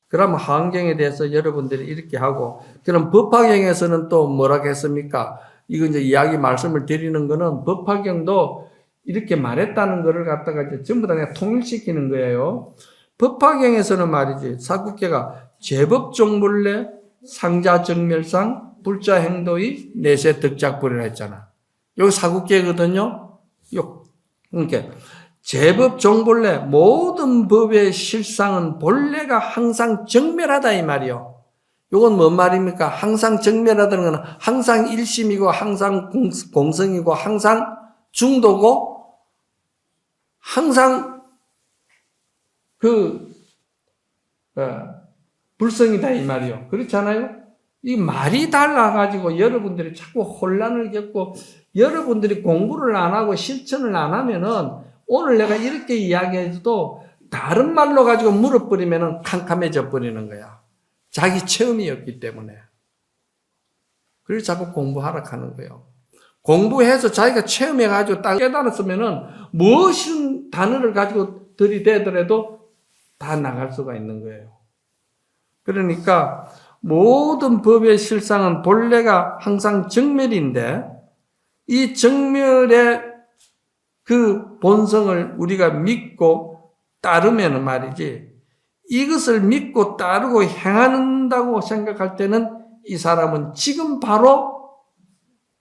그러면 하원경에 대해서 여러분들이 이렇게 하고, 그럼 법화경에서는 또 뭐라고 했습니까? 이거 이제 이야기 말씀을 드리는 거는 법화경도 이렇게 말했다는 거를 갖다가 이제 전부 다 내가 통일시키는 거예요. 법화경에서는 말이지, 사국계가 제법종불례, 상자정멸상, 불자행도의 내세 덕작불이라 했잖아. 여기 사국계거든요. 그러니까 제법종본래 모든 법의 실상은 본래가 항상 정멸하다 이 말이요. 이건 뭔 말입니까? 항상 정멸하다는 것은 항상 일심이고 항상 공성이고 항상 중도고 항상 불성이다 이 말이요. 그렇잖아요? 이 말이 달라가지고 여러분들이 자꾸 혼란을 겪고 여러분들이 공부를 안 하고 실천을 안 하면은 오늘 내가 이렇게 이야기해도 다른 말로 가지고 물어버리면은 캄캄해져 버리는 거야. 자기 체험이었기 때문에. 그래서 자꾸 공부하라 하는 거예요. 공부해서 자기가 체험해가지고 딱 깨달았으면은 무엇인 단어를 가지고 들이대더라도 다 나갈 수가 있는 거예요. 그러니까 모든 법의 실상은 본래가 항상 정멸인데 이 정멸의 그 본성을 우리가 믿고 따르면 말이지, 이것을 믿고 따르고 행한다고 생각할 때는 이 사람은 지금 바로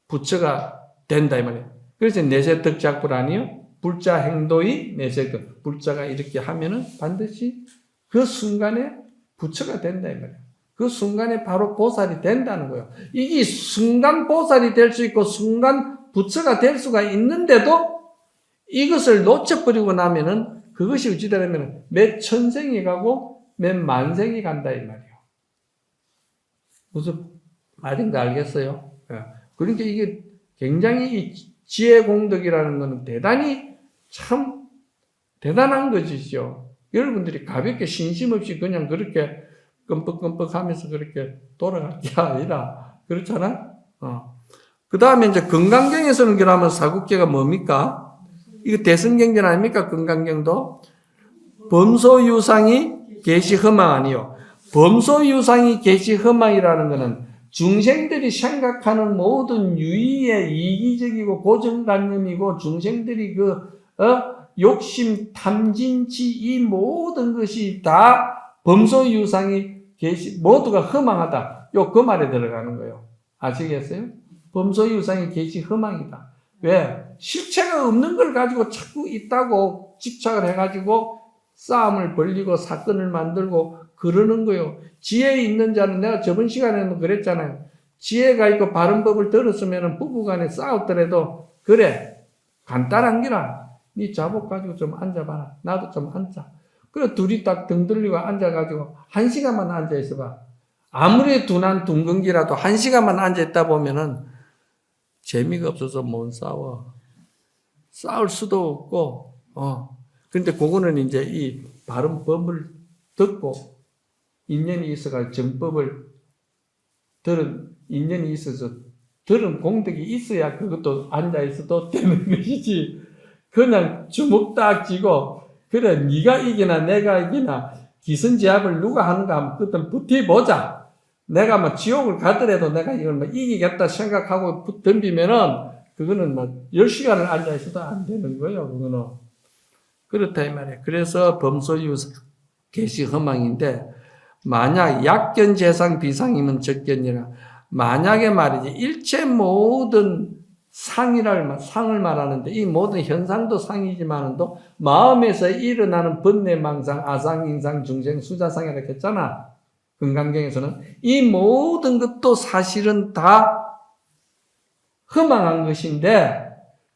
부처가 된다 이 말이에요. 그래서 내세 덕작불 아니요? 불자 행도의 내세 덕. 불자가 이렇게 하면은 반드시 그 순간에 부처가 된다 이 말이에요. 그 순간에 바로 보살이 된다는 거예요. 이게 순간 보살이 될 수 있고 순간 부처가 될 수가 있는데도 이것을 놓쳐버리고 나면은 그것이 어찌되냐면 몇 천생이 가고 몇 만생이 간다 이 말이에요. 무슨 말인가 알겠어요? 그러니까 이게 굉장히 지혜 공덕이라는 것은 대단히 참 대단한 것이죠. 여러분들이 가볍게 신심 없이 그냥 그렇게 끔뻑끔뻑 하면서 그렇게 돌아갈 게 아니라 그렇잖아? 그 다음에 이제 건강경에서는 그러면 사국계가 뭡니까? 이거 대승경전 아닙니까? 건강경도. 범소유상이 계시허망 아니요. 범소유상이 계시허망이라는 것은 중생들이 생각하는 모든 유의의 이기적이고 고정관념이고 중생들이 욕심, 탐진치 이 모든 것이 다 범소유상이 모두가 허망하다. 그 말에 들어가는 거예요. 아시겠어요? 범소유상이 계시허망이다. 왜? 실체가 없는 걸 가지고 자꾸 있다고 집착을 해가지고 싸움을 벌리고 사건을 만들고 그러는 거예요. 지혜 있는 자는 내가 저번 시간에도 그랬잖아요. 지혜가 있고 바른 법을 들었으면 부부간에 싸웠더라도 그래 간단한 기라. 네 자복 가지고 좀 앉아봐라. 나도 좀 앉자. 그래 둘이 딱 등 들리고 앉아가지고 1시간만 앉아있어봐. 아무리 둔한 둥근기라도 1시간만 앉아있다 보면은 재미가 없어서 못 싸워. 싸울 수도 없고, 근데 그거는 이제 이 바른 법을 듣고, 인연이 있어가 정법을 인연이 있어서, 들은 공덕이 있어야 그것도 앉아있어도 되는 것이지. 그냥 주먹 딱 쥐고, 그래, 네가 이기나 내가 이기나, 기선제압을 누가 하는가 하면 그때 버텨보자. 내가 뭐 지옥을 가더라도 내가 이걸 뭐 이기겠다 생각하고 덤비면은 그거는 뭐 10시간을 앉아있어도 안 되는 거예요. 그거는. 그렇다 이 말이에요. 그래서 범소유 계시허망인데 만약 약견 재상 비상이면 적견이라 만약에 말이지 일체 모든 상을 말하는데 이 모든 현상도 상이지만도 마음에서 일어나는 번뇌망상, 아상인상, 중생, 수자상이라고 했잖아. 건강경에서는 이 모든 것도 사실은 다 허망한 것인데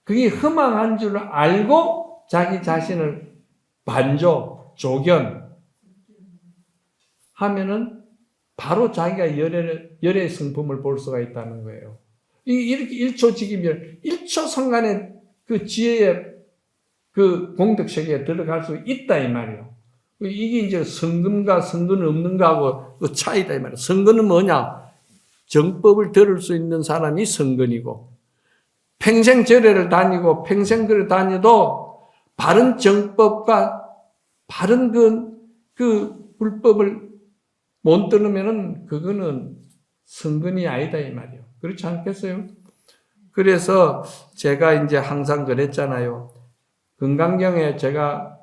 그게 허망한 줄 알고 자기 자신을 반조, 조견 하면은 바로 자기가 열의 성품을 볼 수가 있다는 거예요. 이렇게 1초직이면 1초 순간에 그 지혜의 그 공덕세계에 들어갈 수 있다 이 말이에요. 이게 이제 성근과 성근 없는가하고 그 차이다 이 말이에요. 성근은 뭐냐? 정법을 들을 수 있는 사람이 성근이고 평생 절에를 다니고 평생 글을 다녀도 바른 정법과 바른 그 불법을 못 들으면은 그거는 성근이 아니다 이 말이에요. 그렇지 않겠어요? 그래서 제가 이제 항상 그랬잖아요. 금강경에 제가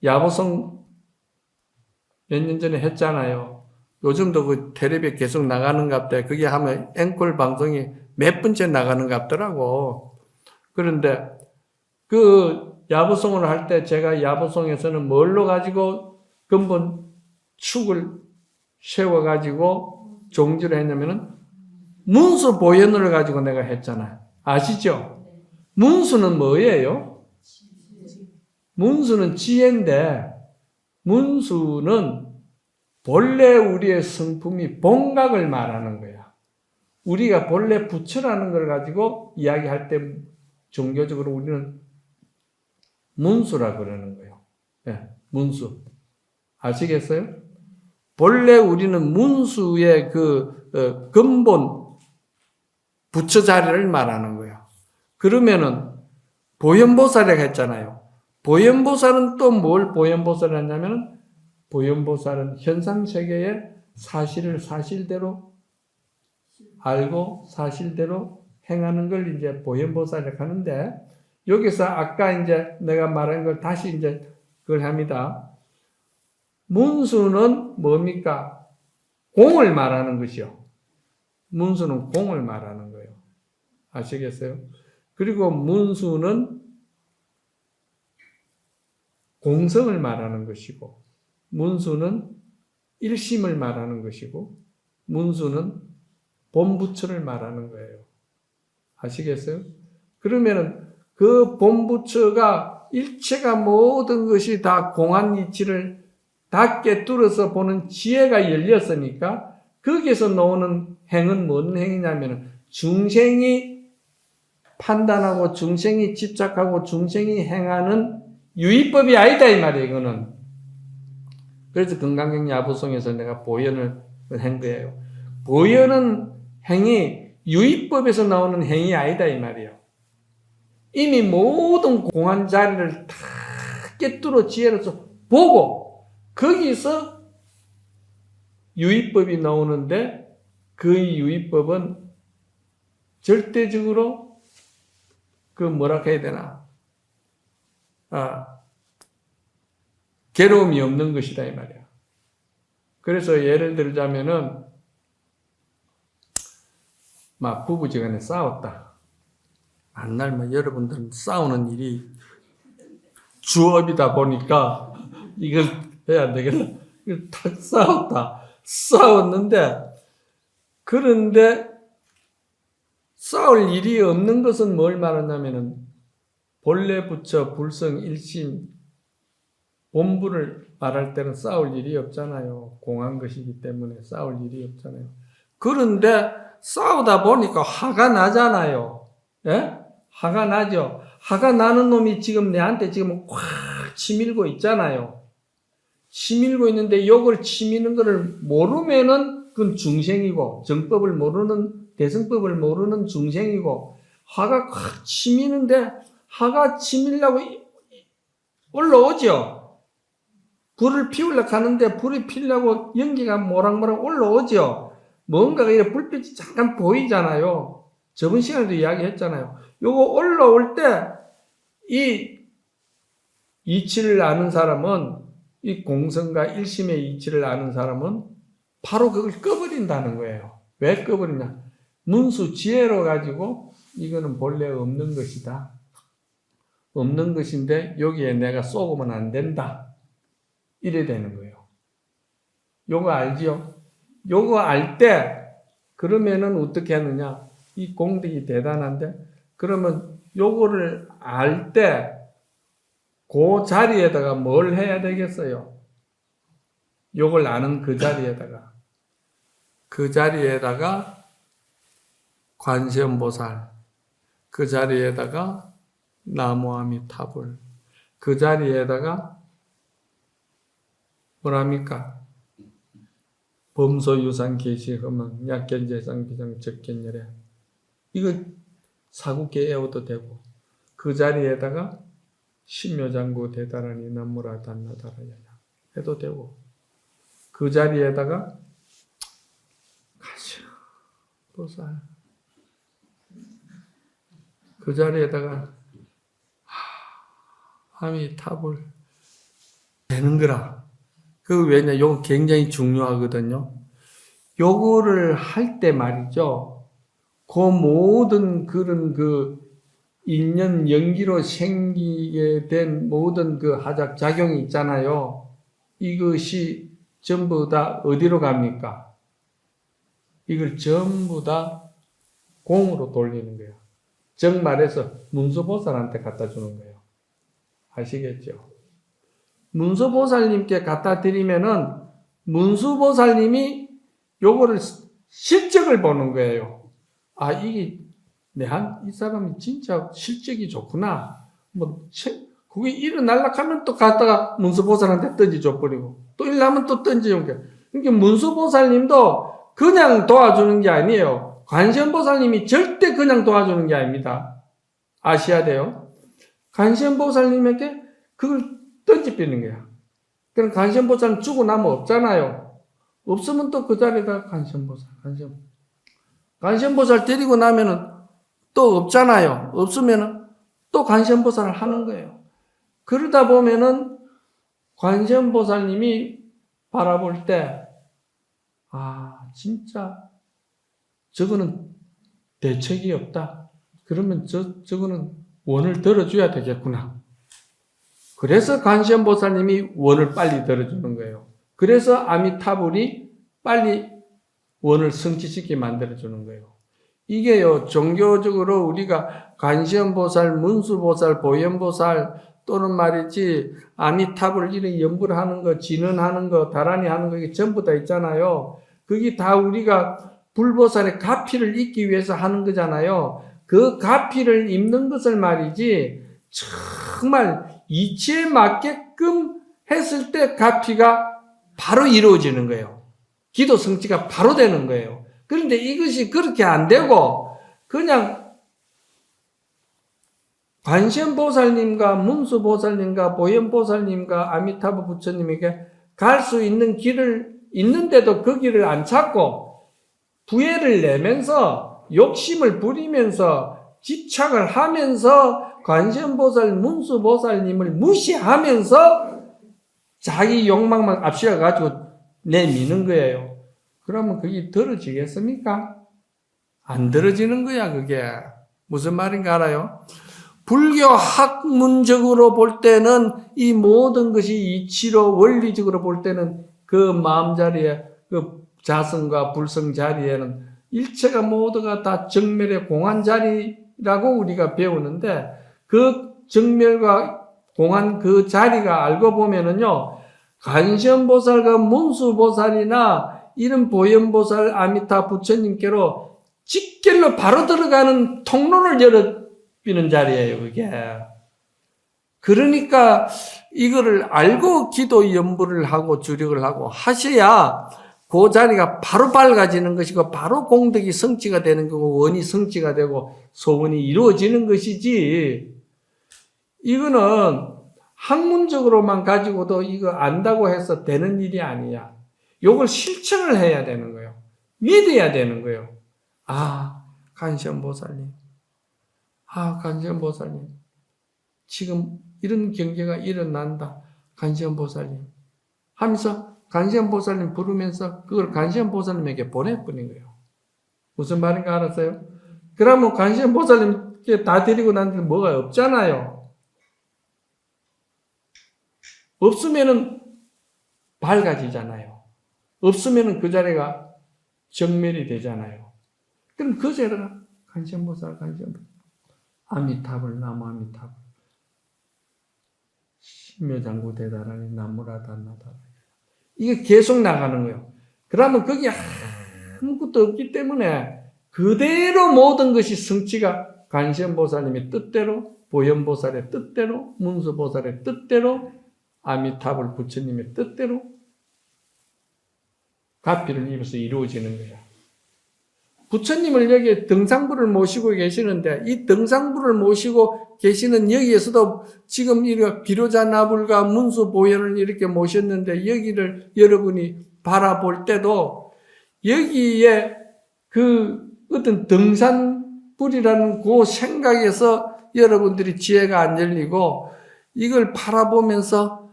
야보성 몇 년 전에 했잖아요. 요즘도 그 텔레비에 계속 나가는 것 같아. 그게 하면 앵콜 방송이 몇 번째 나가는 것 같더라고. 그런데 그 야보송을 할 때 제가 야보송에서는 뭘로 가지고 근본 축을 세워가지고 종지를 했냐면은 문수 보현을 가지고 내가 했잖아요. 아시죠? 문수는 뭐예요? 문수는 지혜인데 문수는 본래 우리의 성품이 본각을 말하는 거야. 우리가 본래 부처라는 걸 가지고 이야기할 때 종교적으로 우리는 문수라 그러는 거예요. 네, 문수. 아시겠어요? 본래 우리는 문수의 그 근본 부처 자리를 말하는 거예요. 그러면은 보현보살이라고 했잖아요. 보현보살은 또 뭘 보현보살을 하냐면은 보현보살은 현상세계의 사실을 사실대로 알고 사실대로 행하는 걸 이제 보현보살이라고 하는데 여기서 아까 이제 내가 말한 걸 다시 이제 그걸 합니다. 문수는 뭡니까? 공을 말하는 것이요. 문수는 공을 말하는 거예요. 아시겠어요? 그리고 문수는 공성을 말하는 것이고 문수는 일심을 말하는 것이고 문수는 본부처를 말하는 거예요. 아시겠어요? 그러면은 그 본부처가 일체가 모든 것이 다 공한 이치를 다 꿰뚫어서 보는 지혜가 열렸으니까 거기에서 나오는 행은 뭔 행위냐면 중생이 판단하고 중생이 집착하고 중생이 행하는 유의법이 아니다 이 말이에요. 이거는. 그래서 금강경 야부송에서 내가 보현을 한 거예요. 보현은 행이 유의법에서 나오는 행이 아니다 이 말이에요. 이미 모든 공한 자리를 다 꿰뚫어 지혜로서 보고 거기서 유의법이 나오는데 그 유의법은 절대적으로 그 뭐라 해야 되나 괴로움이 없는 것이다 이 말이야. 그래서 예를 들자면은 막 부부지간에 싸웠다. 만날 뭐 여러분들은 싸우는 일이 주업이다 보니까 이걸 해야 되겠다. 탁 싸웠다. 싸웠는데 그런데 싸울 일이 없는 것은 뭘 말하냐면은 본래 부처 불성 일심 본부를 말할 때는 싸울 일이 없잖아요. 공한 것이기 때문에 싸울 일이 없잖아요. 그런데 싸우다 보니까 화가 나잖아요. 예? 화가 나죠. 화가 나는 놈이 지금 내한테 지금 확 치밀고 있잖아요. 치밀고 있는데 욕을 치미는 것을 모르면은 그건 중생이고 정법을 모르는 대승법을 모르는 중생이고 화가 확 치미는데 화가 치밀려고 올라오죠. 불을 피우려고 하는데 불이 피려고 연기가 모락모락 올라오죠. 뭔가가 이렇게 불빛이 잠깐 보이잖아요. 저번 시간에도 이야기했잖아요. 요거 올라올 때 이 이치를 아는 사람은 이 공성과 일심의 이치를 아는 사람은 바로 그걸 꺼버린다는 거예요. 왜 꺼버리냐? 문수 지혜로 가지고 이거는 본래 없는 것이다. 없는 것인데 여기에 내가 쏘으면 안 된다. 이래 되는 거예요. 요거 알지요? 요거 알 때 그러면은 어떻게 하느냐? 이 공덕이 대단한데 그러면 요거를 알 때 그 자리에다가 뭘 해야 되겠어요? 요걸 아는 그 자리에다가 관세음보살, 그 자리에다가 나무아미타불, 그 자리에다가 뭐랍니까? 범소유산 계시허망 약견재상 비상 적견열애 이거 사국계 애워도 되고 그 자리에다가 신묘장구 대다라니 남무라 단나다라야 해도 되고 그 자리에다가 가시보살, 그 자리에다가 아미타불 되는 거라. 그 왜냐, 요거 굉장히 중요하거든요. 요거를 할 때 말이죠. 그 모든 그런 인연 연기로 생기게 된 모든 하작 작용이 있잖아요. 이것이 전부 다 어디로 갑니까? 이걸 전부 다 공으로 돌리는 거예요. 정말해서 문수보살한테 갖다 주는 거예요. 아시겠죠? 문수보살님께 갖다 드리면은 문수보살님이 요거를 실적을 보는 거예요. 아, 이 사람이 진짜 실적이 좋구나. 그게 일어날락하면 또 갖다가 문수보살한테 던져줘버리고, 또 일하면 또 던져준 거예요. 그러니까 문수보살님도 그냥 도와주는 게 아니에요. 관세음보살님이 절대 그냥 도와주는 게 아닙니다. 아셔야 돼요. 관세음보살님에게 그걸 던져버리는 거야. 그럼 관세음보살님 주고 나면 없잖아요. 없으면 또 그 자리에다 관세음보살 데리고 나면은 또 없잖아요. 없으면은 또 관세음보살을 하는 거예요. 그러다 보면은 관세음보살님이 바라볼 때, 진짜 저거는 대책이 없다. 그러면 저거는 원을 들어줘야 되겠구나. 그래서 관세음보살님이 원을 빨리 들어주는 거예요. 그래서 아미타불이 빨리 원을 성취시키게 만들어주는 거예요. 이게요, 종교적으로 우리가 관세음보살, 문수보살, 보현보살, 또는 말이지, 아미타불 이런 연불 하는 거, 진언하는 거, 다란이 하는 거, 이게 전부 다 있잖아요. 그게 다 우리가 불보살의 가피를 잇기 위해서 하는 거잖아요. 그 가피를 입는 것을 말이지, 정말 이치에 맞게끔 했을 때 가피가 바로 이루어지는 거예요. 기도 성취가 바로 되는 거예요. 그런데 이것이 그렇게 안 되고 그냥 관세음보살님과 문수보살님과 보현보살님과 아미타불 부처님에게 갈 수 있는 길을 있는데도 그 길을 안 찾고 부해를 내면서 욕심을 부리면서 집착을 하면서 관세음보살, 문수보살님을 무시하면서 자기 욕망만 앞세워가지고 내미는 거예요. 그러면 그게 들어지겠습니까? 안 들어지는 거야, 그게. 무슨 말인가 알아요? 불교 학문적으로 볼 때는 이 모든 것이 이치로 원리적으로 볼 때는 그 마음자리에, 그 자성과 불성 자리에는 일체가 모두가 다 정멸의 공한 자리라고 우리가 배우는데 그 정멸과 공한 그 자리가 알고 보면은요, 관세음보살과 문수보살이나 이런 보현보살, 아미타 부처님께로 직결로 바로 들어가는 통로를 열어비는 자리예요, 그게. 그러니까 이거를 알고 기도 연부를 하고 주력을 하고 하셔야 그 자리가 바로 밝아지는 것이고 바로 공덕이 성취가 되는 거고 원이 성취가 되고 소원이 이루어지는 것이지, 이거는 학문적으로만 가지고도 이거 안다고 해서 되는 일이 아니야. 요걸 실천을 해야 되는 거예요. 믿어야 되는 거예요. 관세음보살님. 관세음보살님. 지금 이런 경계가 일어난다. 관세음보살님. 하면서 관세음보살님 부르면서 그걸 관세음보살님에게 보내버린 거예요. 무슨 말인가 알았어요? 그러면 관세음보살님께 다 데리고 난 뒤에 뭐가 없잖아요. 없으면은 밝아지잖아요. 없으면은 그 자리가 정멸이 되잖아요. 그럼 그 자리가 관세음보살, 아미타불, 나무 아미타불, 심묘장구 대다라니 나무라다나다. 이게 계속 나가는 거예요. 그러면 거기 아무것도 없기 때문에 그대로 모든 것이 성취가 관세음보살님의 뜻대로, 보현보살의 뜻대로, 문수보살의 뜻대로, 아미타불 부처님의 뜻대로 가피를 입어서 이루어지는 거야. 부처님을 여기 등상부를 모시고 계시는데 이 등상부를 모시고 계시는 여기에서도 지금 비로자나불과 문수보현을 이렇게 모셨는데 여기를 여러분이 바라볼 때도 여기에 그 어떤 등산불이라는 그 생각에서 여러분들이 지혜가 안 열리고 이걸 바라보면서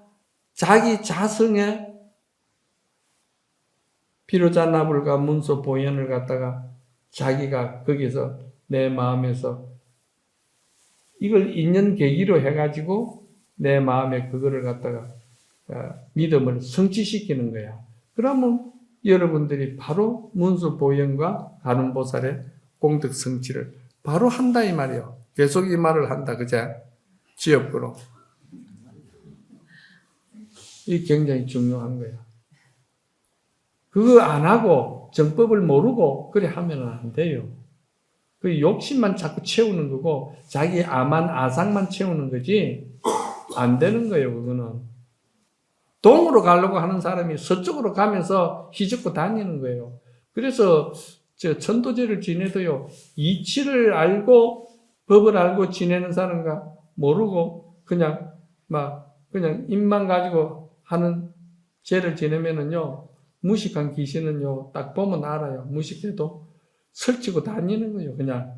자기 자성의 피로자나불과 문서 보현을 갖다가 자기가 거기서 내 마음에서 이걸 인연 계기로 해가지고 내 마음에 그거를 갖다가 믿음을 성취시키는 거야. 그러면 여러분들이 바로 문수 보현과 간음보살의 공덕 성취를 바로 한다 이 말이요. 계속 이 말을 한다, 그제? 지역구로. 이게 굉장히 중요한 거야. 그거 안 하고 정법을 모르고 그래 하면 안 돼요. 그 욕심만 자꾸 채우는 거고 자기 아상만 채우는 거지 안 되는 거예요. 그거는 동으로 가려고 하는 사람이 서쪽으로 가면서 휘젓고 다니는 거예요. 그래서 저 천도제를 지내도요, 이치를 알고 법을 알고 지내는 사람과 모르고 그냥 입만 가지고 하는 죄를 지내면은요, 무식한 귀신은요, 딱 보면 알아요. 무식해도 설치고 다니는 거예요, 그냥.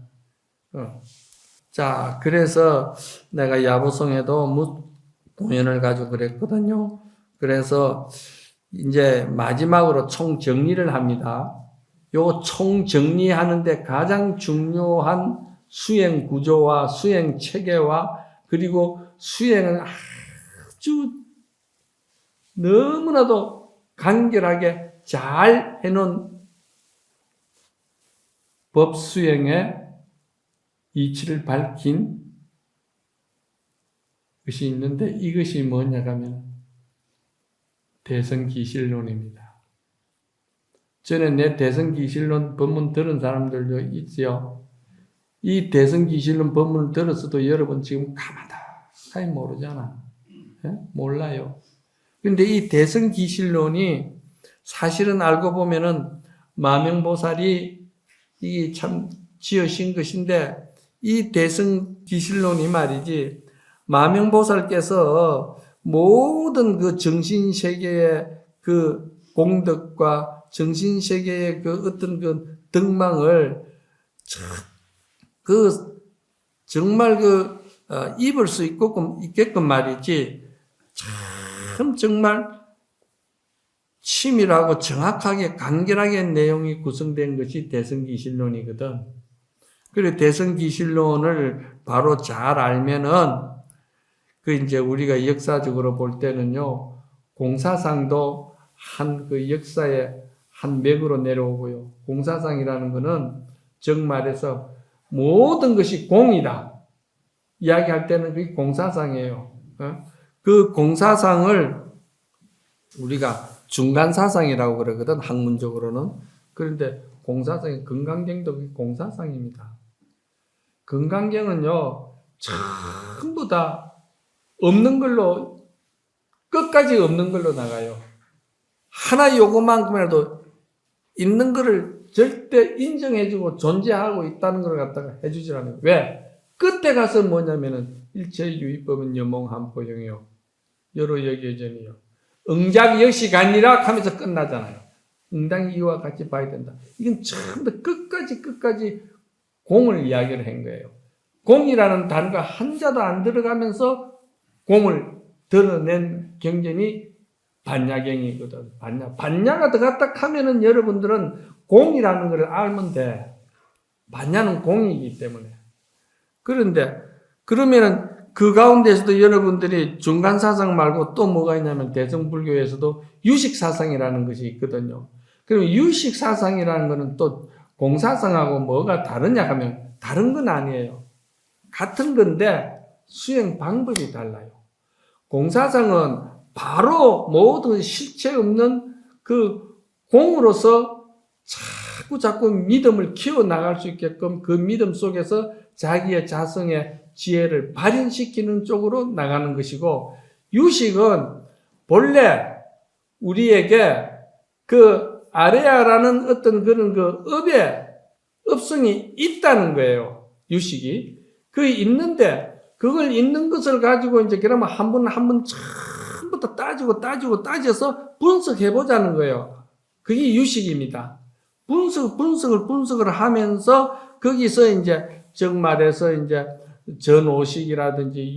자, 그래서 내가 야부성에도 공연을 가지고 그랬거든요. 그래서 이제 마지막으로 총 정리를 합니다. 요 총 정리하는데 가장 중요한 수행 구조와 수행 체계와 그리고 수행을 아주 너무나도 간결하게 잘 해놓은 법 수행의 이치를 밝힌 것이 있는데 이것이 뭐냐 하면 대성기실론입니다. 전에 내 대성기실론 법문 들은 사람들도 있지요. 이 대성기실론 법문을 들었어도 여러분 지금 가만히 모르잖아. 예? 몰라요. 근데 이 대성기실론이 사실은 알고 보면은 마명보살이 이게 참 지으신 것인데 이 대성기실론이 말이지 마명보살께서 모든 그 정신세계의 그 공덕과 정신세계의 그 어떤 그 덕망을 정말 입을 수 있게끔 말이지 참 정말 치밀하고 정확하게 간결하게 내용이 구성된 것이 대성기실론이거든. 그래 대성기실론을 바로 잘 알면은 그 이제 우리가 역사적으로 볼 때는요 공사상도 한 그 역사의 한 맥으로 내려오고요. 공사상이라는 것은 정말해서 모든 것이 공이다 이야기할 때는 그게 공사상이에요. 그 공사상을 우리가 중간사상이라고 그러거든, 학문적으로는. 그런데 공사상이 금강경도 공사상입니다. 금강경은요, 전부 다 없는 걸로, 끝까지 없는 걸로 나가요. 하나 요것만큼이라도 있는 거를 절대 인정해주고 존재하고 있다는 걸 갖다가 해주질 않아요. 왜? 끝에 가서 뭐냐면은 일체유의법은 여몽한포용이요. 여러 여기여전이요. 응작여시가니라 하면서 끝나잖아요. 응당 이와 같이 봐야 된다. 이건 전부 끝까지 공을 이야기를 한 거예요. 공이라는 단어가 한자도 안 들어가면서 공을 드러낸 경전이 반야경이거든. 반야가 들어갔다 하면은 여러분들은 공이라는 걸 알면 돼. 반야는 공이기 때문에. 그런데 그러면은 그 가운데서도 여러분들이 중간사상 말고 또 뭐가 있냐면 대성불교에서도 유식사상이라는 것이 있거든요. 그럼 유식사상이라는 것은 또 공사상하고 뭐가 다르냐 하면 다른 건 아니에요. 같은 건데 수행 방법이 달라요. 공사상은 바로 모든 실체 없는 그 공으로서 자꾸 믿음을 키워나갈 수 있게끔 그 믿음 속에서 자기의 자성의 지혜를 발현시키는 쪽으로 나가는 것이고, 유식은 본래 우리에게 그 아레아라는 어떤 그런 그 업성이 있다는 거예요. 유식이. 그 있는데, 그걸 있는 것을 가지고 이제 그러면 한 번 전부 다 따져서 분석해 보자는 거예요. 그게 유식입니다. 분석을 하면서 거기서 이제 정말해서 이제 전오식이라든지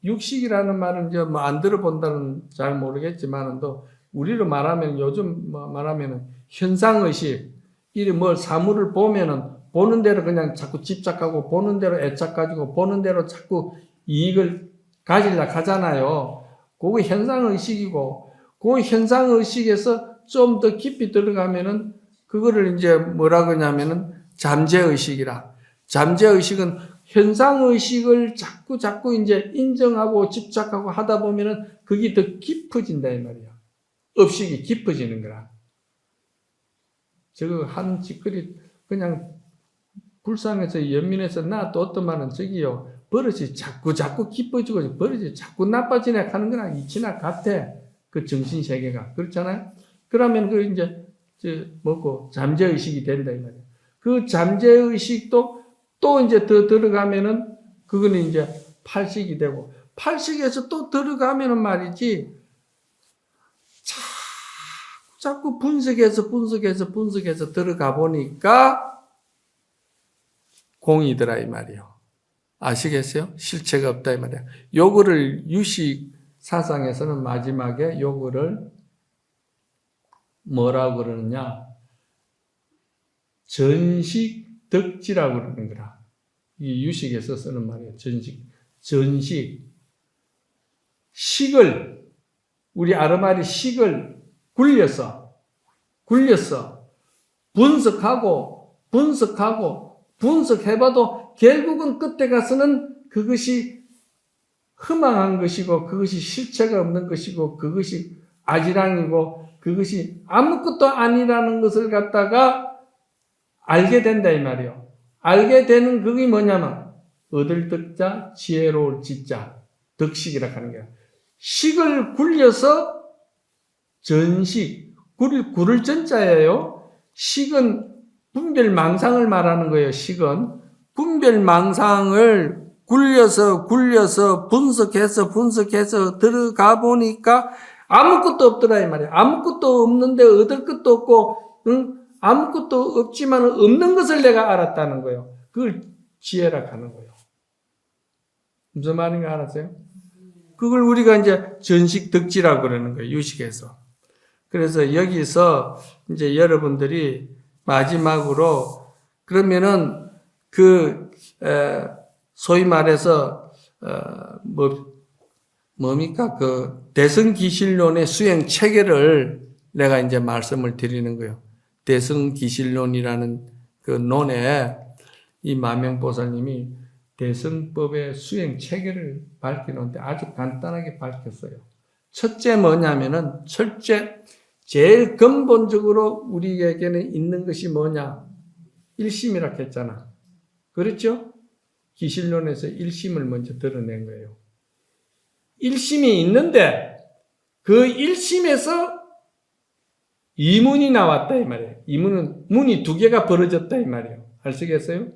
육식이라는 말은 이제 뭐 안 들어본다는 잘 모르겠지만은 또 우리로 말하면 요즘 말하면은 현상의식, 이 뭐 사물을 보면은 보는 대로 그냥 자꾸 집착하고 보는 대로 애착 가지고 보는 대로 자꾸 이익을 가지려고 하잖아요. 그거 현상의식이고, 그 현상의식에서 좀 더 깊이 들어가면은 그거를 이제 뭐라 그러냐면은 잠재의식이라. 잠재의식은 현상의식을 자꾸 이제 인정하고 집착하고 하다 보면은 그게 더 깊어진다 이 말이야. 업식이 깊어지는 거라. 저거 한 짓거리 그냥 불쌍해서 연민해서 나 또 어떤 말은 저기요. 버릇이 자꾸 깊어지고 버릇이 자꾸 나빠지네 하는 거랑 이치나 같아. 그 정신세계가. 그렇잖아요? 그러면 그 이제 잠재의식이 된다 이 말이야. 그 잠재의식도 또 이제 더 들어가면은 그거는 이제 팔식이 되고, 팔식에서 또 들어가면은 말이지 자꾸 분석해서 들어가 보니까 공이더라 이 말이요. 아시겠어요? 실체가 없다 이 말이야. 요거를 유식 사상에서는 마지막에 요거를 뭐라고 그러느냐? 전식덕지라고 그러는 거라. 이 유식에서 쓰는 말이에요. 전식. 식을, 우리 아르마리 식을 굴려서 분석해봐도 결국은 끝에 가서는 그것이 허망한 것이고, 그것이 실체가 없는 것이고, 그것이 아지랑이고, 그것이 아무것도 아니라는 것을 갖다가 알게 된다 이 말이에요. 알게 되는 그게 뭐냐면 얻을 덕자, 지혜로울 지자, 덕식이라 하는 거예요. 식을 굴려서 전식, 굴을 전자예요. 식은 분별망상을 말하는 거예요. 식은 분별망상을 굴려서 분석해서 들어가 보니까 아무것도 없더라 이 말이에요. 아무것도 없는데 얻을 것도 없고, 아무것도 없지만 없는 것을 내가 알았다는 거예요. 그걸 지혜라 하는 거예요. 무슨 말인가 알았어요? 그걸 우리가 이제 전식덕지라고 그러는 거예요. 유식에서. 그래서 여기서 이제 여러분들이 마지막으로 그러면은 소위 말해서 뭡니까? 그 대승기실론의 수행 체계를 내가 이제 말씀을 드리는 거예요. 대승기실론이라는 그 논에 이 마명보살님이 대승법의 수행 체계를 밝혀놓는데 아주 간단하게 밝혔어요. 첫째 뭐냐면은, 제일 근본적으로 우리에게는 있는 것이 뭐냐? 일심이라고 했잖아. 그렇죠? 기실론에서 일심을 먼저 드러낸 거예요. 일심이 있는데 그 일심에서 이문이 나왔다 이 말이에요. 문이 두 개가 벌어졌다 이 말이에요. 아시겠어요?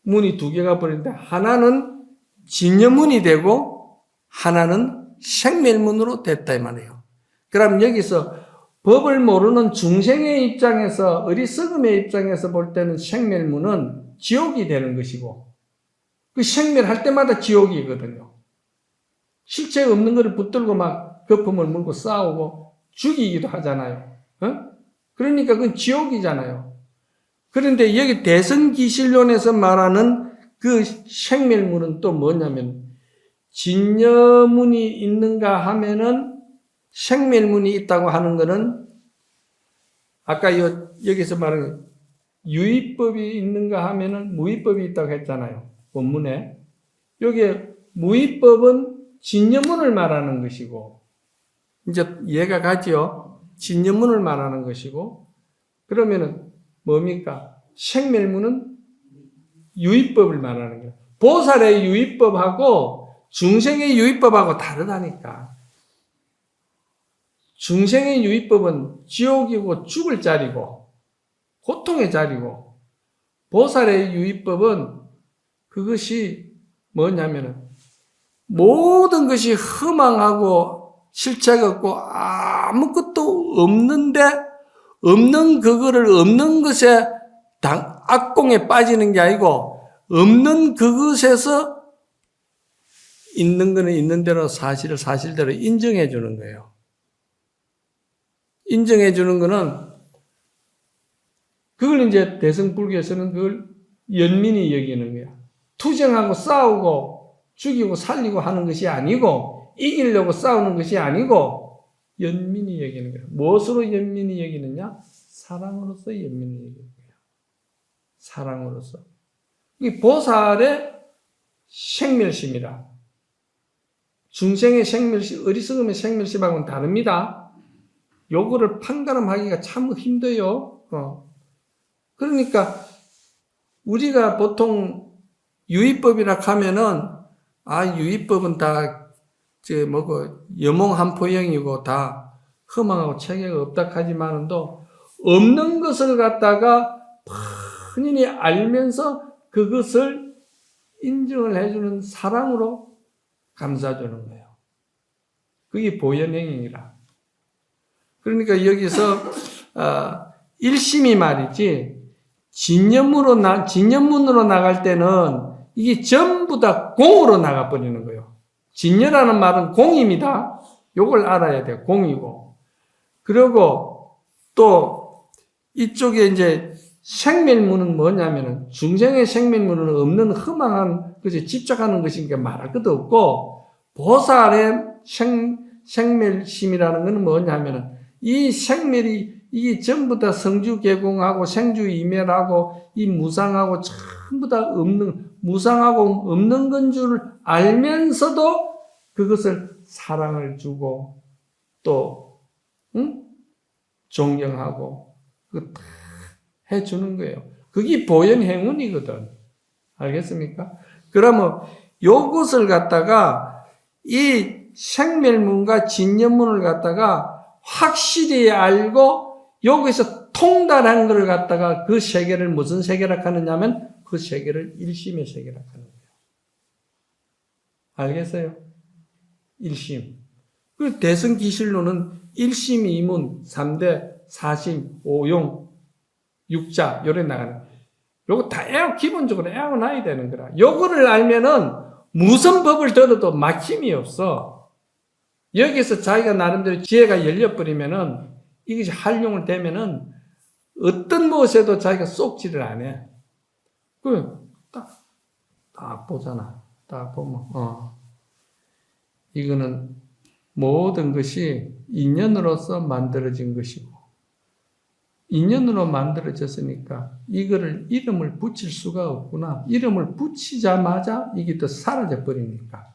문이 두 개가 벌어졌는데 하나는 진여문이 되고 하나는 생멸문으로 됐다 이 말이에요. 그럼 여기서 법을 모르는 중생의 입장에서, 어리석음의 입장에서 볼 때는 생멸문은 지옥이 되는 것이고, 그 생멸할 때마다 지옥이거든요. 실체가 없는 것을 붙들고 막 거품을 물고 싸우고 죽이기도 하잖아요. 그러니까 그건 지옥이잖아요. 그런데 여기 대승기실론에서 말하는 그 생멸문은 또 뭐냐면, 진여문이 있는가 하면은 생멸문이 있다고 하는 것은 아까 여기서 말하는 유의법이 있는가 하면은 무의법이 있다고 했잖아요. 본문에. 여기에 무의법은 진여문을 말하는 것이고, 이제 이해가 가죠? 진여문을 말하는 것이고, 그러면은 뭡니까? 생멸문은 유의법을 말하는 거예요. 보살의 유의법하고 중생의 유의법하고 다르다니까. 중생의 유의법은 지옥이고 죽을 자리고 고통의 자리고, 보살의 유의법은 그것이 뭐냐면은 모든 것이 허망하고 실체가 없고 아무것도 없는데 없는 그거를 없는 것에 악공에 빠지는 게 아니고 없는 그것에서 있는 거는 있는 대로 사실을 사실대로 인정해 주는 거예요. 인정해 주는 거는 그걸 이제 대승불교에서는 그걸 연민이 여기는 거야. 투쟁하고 싸우고 죽이고 살리고 하는 것이 아니고 이기려고 싸우는 것이 아니고 연민이 여기는 거야. 무엇으로 연민이 여기느냐? 사랑으로서 연민이 여기는 거야. 사랑으로서. 이 보살의 생멸심이라. 중생의 생멸심, 어리석음의 생멸심하고는 다릅니다. 요거를 판가름하기가 참 힘들어요. 그러니까 우리가 보통 유의법이라 하면은 유의법은 다 여몽한포형이고 다 허망하고 체계가 없다 하지만도 없는 것을 갖다가 본인이 알면서 그것을 인정을 해주는 사랑으로 감싸주는 거예요. 그게 보현행위라. 그러니까 여기서 일심이 말이지 진념문으로 나갈 때는 이게 전부 다 공으로 나가버리는 거예요. 진녀라는 말은 공입니다. 요걸 알아야 돼요. 공이고. 그리고 또 이쪽에 이제 생멸문은 뭐냐면은 중생의 생멸문은 없는 허망한 것에 집착하는 것이니까 말할 것도 없고 보살의 생멸심이라는 것은 뭐냐면은 이 생멸이 이게 전부 다 성주개공하고 생주이멸하고 이 무상하고 전부 다 없는 무상하고 없는 건 줄 알면서도 그것을 사랑을 주고 또 존경하고 해주는 거예요. 그게 보현행운이거든. 알겠습니까? 그러면 요것을 갖다가 이 생멸문과 진념문을 갖다가 확실히 알고 여기서 통달한 걸 갖다가 그 세계를 무슨 세계라 하느냐면 그 세계를 일심의 세계라 하는 거예요. 알겠어요? 일심. 그 대승기실론은 일심, 이문, 3대, 사심, 오용, 육자 요래 나가는 거예요. 요거 다 기본적으로 애워놔야 되는 거라. 요거를 알면은 무슨 법을 들어도 막힘이 없어. 여기서 자기가 나름대로 지혜가 열려버리면은 이것이 활용을 되면은 어떤 무엇에도 자기가 쏙지를 안 해. 딱 보잖아. 딱 보면, 이거는 모든 것이 인연으로서 만들어진 것이고, 인연으로 만들어졌으니까 이거를 이름을 붙일 수가 없구나. 이름을 붙이자마자 이게 또 사라져 버리니까.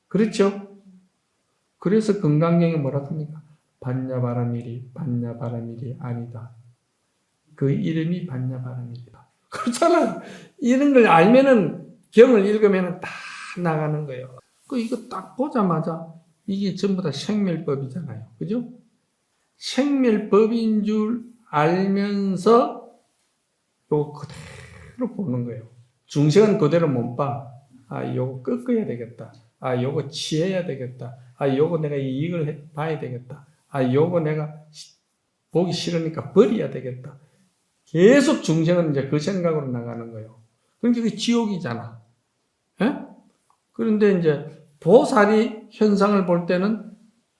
그렇죠? 그래서 건강경에 뭐라 합니까? 반야바라밀이 아니다. 그 이름이 반야바라밀이다. 그렇잖아. 이런 걸 알면은 경을 읽으면 다 나가는 거예요. 이거 딱 보자마자 이게 전부 다 생멸법이잖아요. 그죠? 생멸법인 줄 알면서 요거 그대로 보는 거예요. 중생은 그대로 못 봐. 요거 꺾어야 되겠다. 요거 치해야 되겠다. 요거 내가 이익을 봐야 되겠다. 요거 내가 보기 싫으니까 버려야 되겠다. 계속 중생은 이제 그 생각으로 나가는 거예요. 그러니까 그게 지옥이잖아. 예? 그런데 이제 보살이 현상을 볼 때는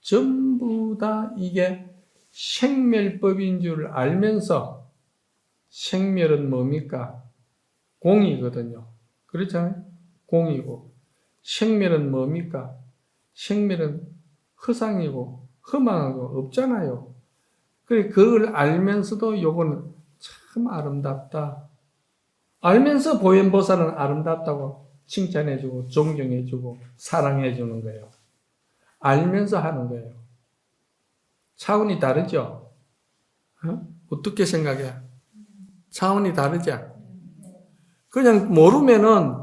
전부 다 이게 생멸법인 줄 알면서 생멸은 뭡니까? 공이거든요. 그렇잖아요? 공이고 생멸은 뭡니까? 생멸은 허상이고 허망하고 없잖아요. 그걸 알면서도 요거는 참 아름답다. 알면서 보현보살은 아름답다고 칭찬해주고 존경해주고 사랑해주는 거예요. 알면서 하는 거예요. 차원이 다르죠? 어떻게 생각해? 차원이 다르죠? 그냥 모르면은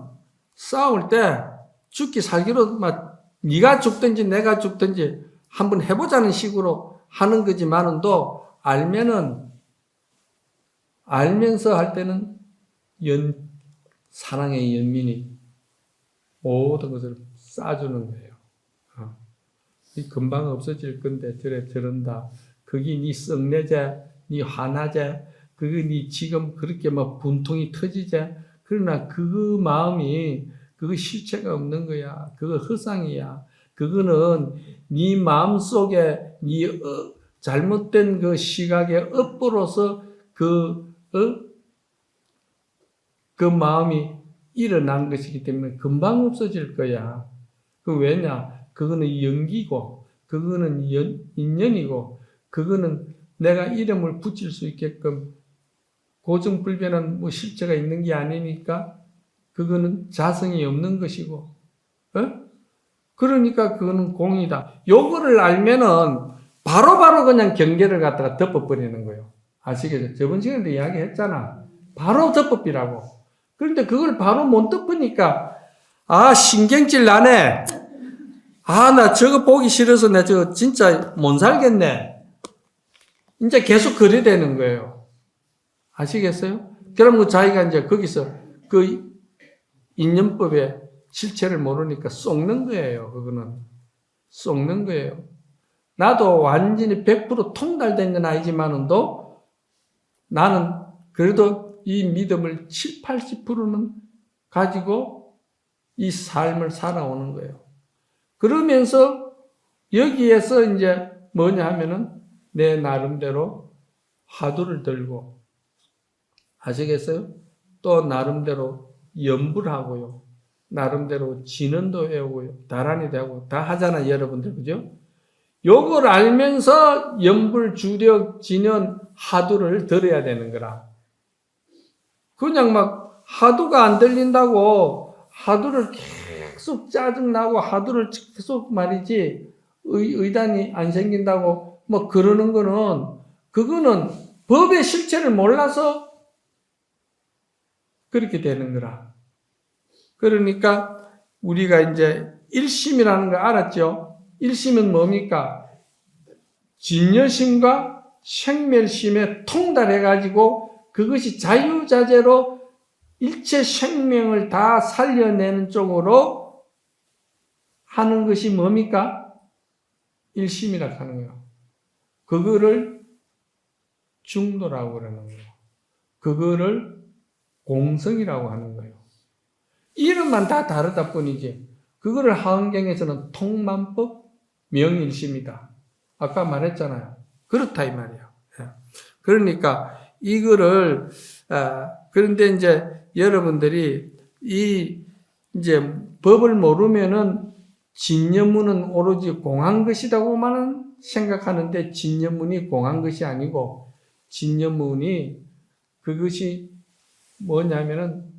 싸울 때 죽기 살기로 막 네가 죽든지 내가 죽든지 한번 해보자는 식으로 하는 거지만은 또 알면서 할 때는 사랑의 연민이 모든 것을 쏴주는 거예요. 금방 없어질 건데 저런다. 그게 네 썩내자 니 화나자. 그거 니 지금 그렇게 막 분통이 터지자. 그러나 그 마음이 그거 실체가 없는 거야. 그거 허상이야. 그거는 네 마음속에 네 잘못된 그 시각의 업보로서 그 마음이 일어난 것이기 때문에 금방 없어질 거야. 그 왜냐? 그거는 연기고, 그거는 인연이고, 그거는 내가 이름을 붙일 수 있게끔 고정불변한 뭐 실체가 있는 게 아니니까 그거는 자성이 없는 것이고, 그러니까 그거는 공이다. 요거를 알면은 바로바로 그냥 경계를 갖다가 덮어버리는 거예요. 아시겠죠? 저번 시간에도 이야기했잖아. 바로 덮어버리라고. 그런데 그걸 바로 못 덮으니까, 신경질 나네. 나 저거 보기 싫어서 나 저거 진짜 못 살겠네. 이제 계속 그래 되는 거예요. 아시겠어요? 그러면 자기가 이제 거기서 그 인연법의 실체를 모르니까 썩는 거예요. 그거는. 썩는 거예요. 나도 완전히 100% 통달된 건 아니지만은도 나는 그래도 이 믿음을 7, 80%는 가지고 이 삶을 살아오는 거예요. 그러면서 여기에서 이제 뭐냐 하면은 내 나름대로 화두를 들고, 아시겠어요? 또 나름대로 연불 하고요. 나름대로 진언도 외우고요. 다란이도 하고 다 하잖아요, 여러분들. 그죠? 요걸 알면서 연불, 주력, 진언, 화두를 들어야 되는 거라. 그냥 막 화두가 안 들린다고 화두를 계속 짜증나고 화두를 계속 말이지 의단이 안 생긴다고 뭐 그러는 거는, 그거는 법의 실체를 몰라서 그렇게 되는 거라. 그러니까 우리가 이제 일심이라는 거 알았죠? 일심은 뭡니까? 진여심과 생멸심에 통달해가지고 그것이 자유자재로 일체 생명을 다 살려내는 쪽으로 하는 것이 뭡니까? 일심이라고 하는 거예요. 그거를 중도라고 그러는 거예요. 그거를 공성이라고 하는 거예요. 이름만 다 다르다 뿐이지. 그거를 하은경에서는 통만법 명일심이다. 아까 말했잖아요. 그렇다 이 말이에요. 그러니까 이거를 그런데 이제 여러분들이 이제 법을 모르면은 진여문은 오로지 공한 것이라고만 생각하는데, 진여문이 공한 것이 아니고 진여문이 그것이 뭐냐면은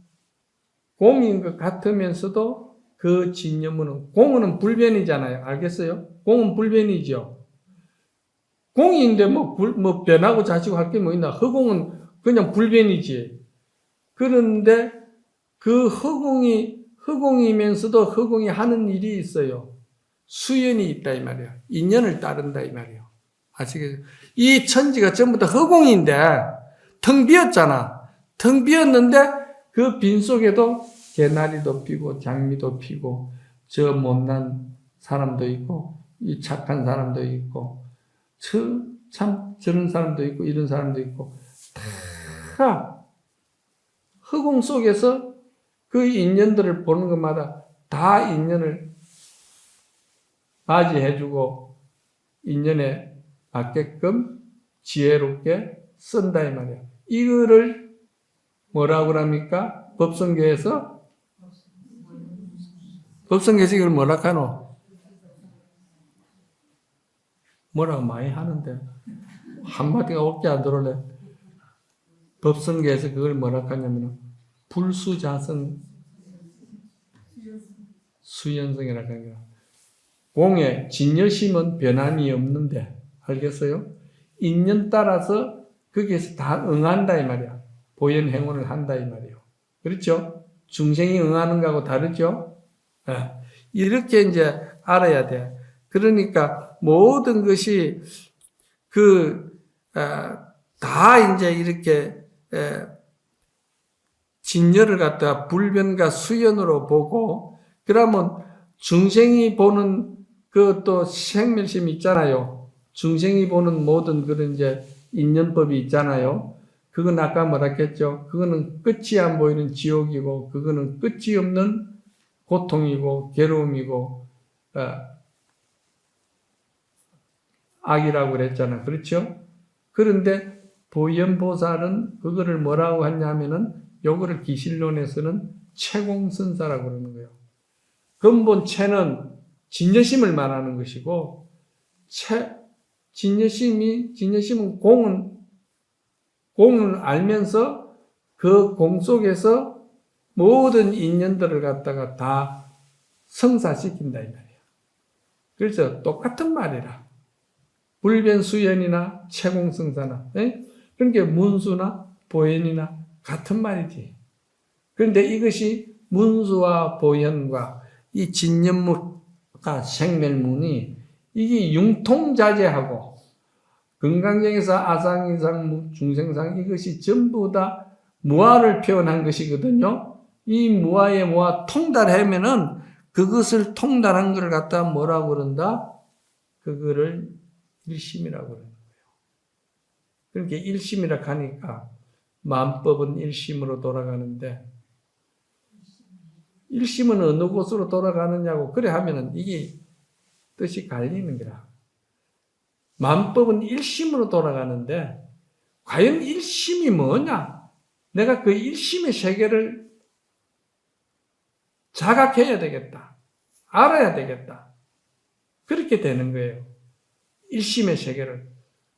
공인 것 같으면서도 그 진여문은, 공은 불변이잖아요. 알겠어요? 공은 불변이죠. 공인데 뭐 변하고 자시고 할 게 뭐 있나? 허공은 그냥 불변이지. 그런데 그 허공이면서도 허공이 하는 일이 있어요. 수연이 있다 이 말이야. 인연을 따른다 이 말이에요. 아시겠어요? 이 천지가 전부 다 허공인데 텅 비었잖아. 텅 비었는데 그 빈 속에도 개나리도 피고 장미도 피고 저 못난 사람도 있고 이 착한 사람도 있고 참 저런 사람도 있고 이런 사람도 있고 다 허공 속에서 그 인연들을 보는 것마다 다 인연을 맞이해주고 인연에 맞게끔 지혜롭게 쓴다 이 말이에요. 이거를 뭐라고 합니까? 법성교에서 이걸 뭐라고 하노? 뭐라고 많이 하는데 한마디가 옥지 안 들어올래. 법성교에서 그걸 뭐라고 하냐면 불수자성 수연성이라고 하는 거야. 공의 진여심은 변함이 없는데, 알겠어요? 인연 따라서 거기에서 다 응한다 이 말이야. 보현행원을 한다 이 말이에요. 그렇죠? 중생이 응하는 거하고 다르죠? 이렇게 이제 알아야 돼. 그러니까 모든 것이 다 이제 이렇게 진여를 갖다가 불변과 수연으로 보고, 그러면 중생이 보는 그 또 생멸심이 있잖아요. 중생이 보는 모든 그런 이제 인연법이 있잖아요. 그건 아까 뭐라 했죠? 그거는 끝이 안 보이는 지옥이고, 그거는 끝이 없는 고통이고, 괴로움이고, 악이라고 그랬잖아. 그렇죠? 그런데 보현보살은 그거를 뭐라고 하냐면은, 요거를 기실론에서는 채공선사라고 그러는 거예요. 근본 채는 진여심을 말하는 것이고, 진여심은 공을 알면서 그 공 속에서 모든 인연들을 갖다가 다 성사시킨다 이 말이에요. 그래서 똑같은 말이라. 불변수연이나 채공성사나, 그러니까 문수나 보현이나 같은 말이지. 그런데 이것이 문수와 보현과 이 진연무가 생멸문이 이게 융통자재하고 건강경에서 아상이상 중생상 이것이 전부 다 무아를 표현한 것이거든요. 이 무아의 무아 통달하면은 그것을 통달한 것을 갖다 뭐라고 그런다? 그거를 일심이라고 그러는 거예요. 그러니까 일심이라 하니까 만법은 일심으로 돌아가는데 일심은 어느 곳으로 돌아가느냐고 그래 하면은 이게 뜻이 갈리는 거라. 만법은 일심으로 돌아가는데 과연 일심이 뭐냐? 내가 그 일심의 세계를 자각해야 되겠다. 알아야 되겠다. 그렇게 되는 거예요. 일심의 세계를.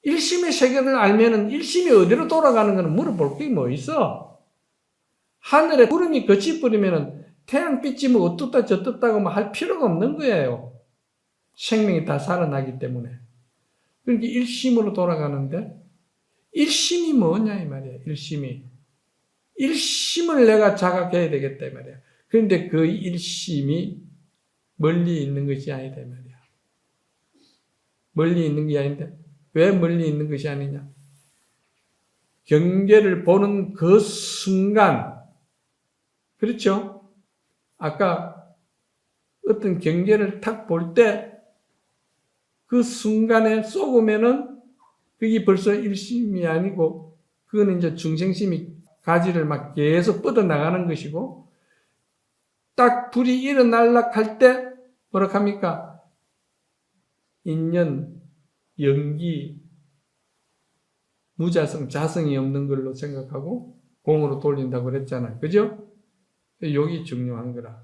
일심의 세계를 알면은 일심이 어디로 돌아가는 거는 물어볼 게 뭐 있어? 하늘에 구름이 거치 뿌리면은 태양빛이 뭐 어떻다 저떻다고 뭐 할 필요가 없는 거예요. 생명이 다 살아나기 때문에. 그러니까 일심으로 돌아가는데 일심이 뭐냐 이 말이야. 일심을 내가 자각해야 되겠다 이 말이야. 그런데 그 일심이 멀리 있는 것이 아니다 이 말이야. 멀리 있는 게 아닌데 왜 멀리 있는 것이 아니냐? 경계를 보는 그 순간, 그렇죠? 아까 어떤 경계를 탁 볼 때 그 순간에 쏘으면은 그게 벌써 일심이 아니고 그거는 이제 중생심이 가지를 막 계속 뻗어나가는 것이고 딱 불이 일어날라 할 때 뭐라 합니까? 인연, 연기, 무자성, 자성이 없는 걸로 생각하고 공으로 돌린다고 그랬잖아요. 그죠? 여기 중요한 거라.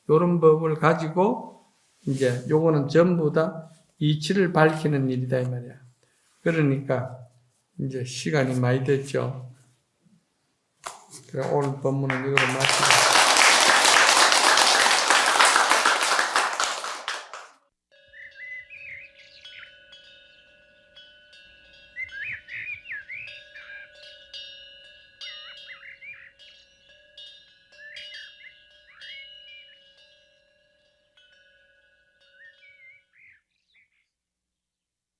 요런 법을 가지고 이제 요거는 전부 다 이치를 밝히는 일이다 이 말이야. 그러니까 이제 시간이 많이 됐죠. 그래 오늘 법문은 이거로 마치고